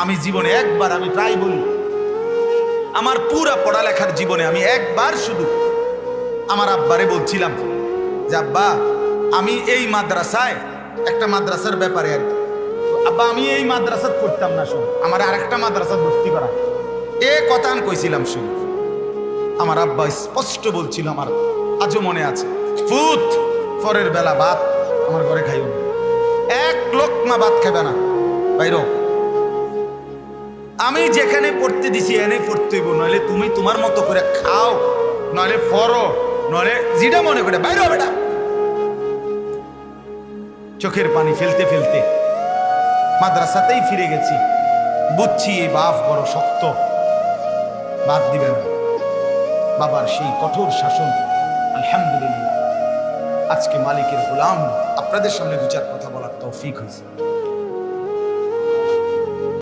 আমি জীবনে একবার, আমি প্রায় বলি, আমার পুরা পড়ালেখার জীবনে আমি একবার শুধু আমার আব্বারে বলছিলাম যে আব্বা আমি এই মাদ্রাসায়, একটা মাদ্রাসার ব্যাপারে আর কি, আব্বা আমি এই মাদ্রাসা পড়তাম না, শুধু আমার আরেকটা মাদ্রাসা ভর্তি করা, এ কথা আমি কইছিলাম শুধু। আমার আব্বা স্পষ্ট বলছিল, আমার আজও মনে আছে, ফুত পরের বেলা ভাত আমার ঘরে খাইও না, এক লোকমা ভাত খাবে না বাইর, আমি যেখানে পড়তে দিছি এনে পড়তে হইব, নইলে তুমি তোমার মতো করে খাও, নইলে পড়ো, নইলে যেটা মনে করে বাইরে বেটা। চোখের পানি ফেলতে ফেলতে মাদ্রাসাতেই ফিরে গেছি, বুঝছি এই বাপ বড় শক্ত, বাদ দিবে না। বাবার সেই কঠোর শাসন, আলহামদুলিল্লাহ আজকে মালিকের গোলাম, আপনাদের সামনে দু চার কথা বলার তৌফিক হয়েছে।